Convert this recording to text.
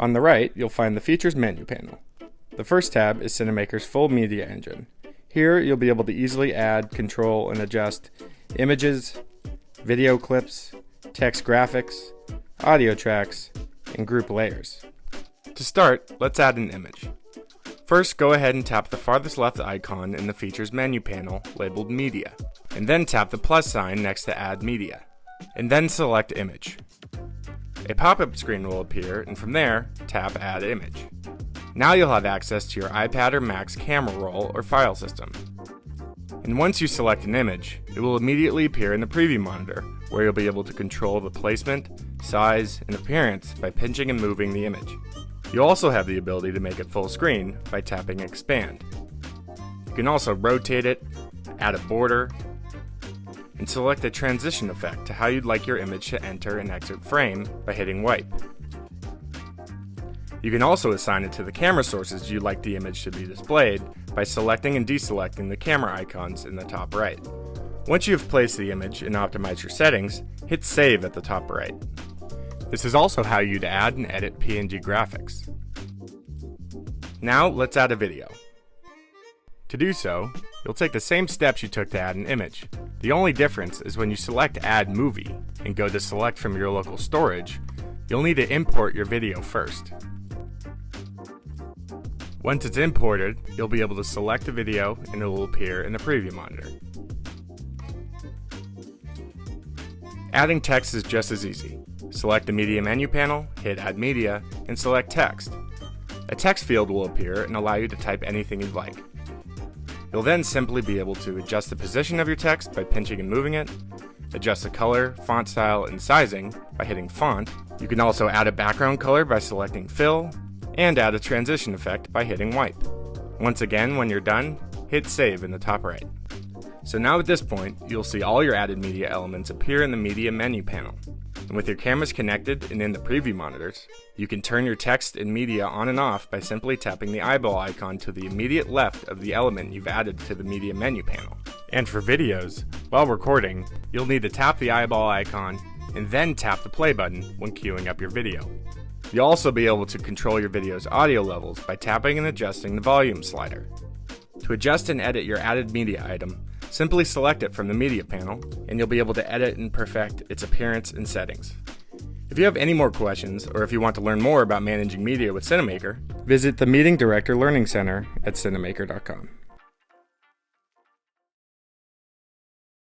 On the right, you'll find the Features menu panel. The first tab is Cinamaker's full media engine. Here, you'll be able to easily add, control, and adjust images, video clips, text graphics, audio tracks, and group layers. To start, let's add an image. First, go ahead and tap the farthest left icon in the Features menu panel labeled Media, and then tap the plus sign next to Add Media, and then select Image. A pop-up screen will appear, and from there, tap Add Image. Now you'll have access to your iPad or Mac's camera roll or file system. And once you select an image, it will immediately appear in the preview monitor, where you'll be able to control the placement, size, and appearance by pinching and moving the image. You'll also have the ability to make it full screen by tapping Expand. You can also rotate it, add a border, and select a transition effect to how you'd like your image to enter and exit frame by hitting Wipe. You can also assign it to the camera sources you'd like the image to be displayed by selecting and deselecting the camera icons in the top right. Once you have placed the image and optimized your settings, hit Save at the top right. This is also how you'd add and edit PNG graphics. Now let's add a video. To do so, you'll take the same steps you took to add an image. The only difference is when you select Add Movie and go to Select from your local storage, you'll need to import your video first. Once it's imported, you'll be able to select the video and it will appear in the preview monitor. Adding text is just as easy. Select the Media menu panel, hit Add Media, and select Text. A text field will appear and allow you to type anything you'd like. You'll then simply be able to adjust the position of your text by pinching and moving it, adjust the color, font style, and sizing by hitting Font. You can also add a background color by selecting Fill, and add a transition effect by hitting Wipe. Once again, when you're done, hit Save in the top right. So now at this point, you'll see all your added media elements appear in the Media menu panel. And with your cameras connected and in the preview monitors, you can turn your text and media on and off by simply tapping the eyeball icon to the immediate left of the element you've added to the Media menu panel. And for videos, while recording, you'll need to tap the eyeball icon and then tap the play button when queuing up your video. You'll also be able to control your video's audio levels by tapping and adjusting the volume slider. To adjust and edit your added media item, simply select it from the media panel, and you'll be able to edit and perfect its appearance and settings. If you have any more questions, or if you want to learn more about managing media with Cinamaker, visit the Meeting Director Learning Center at cinamaker.com.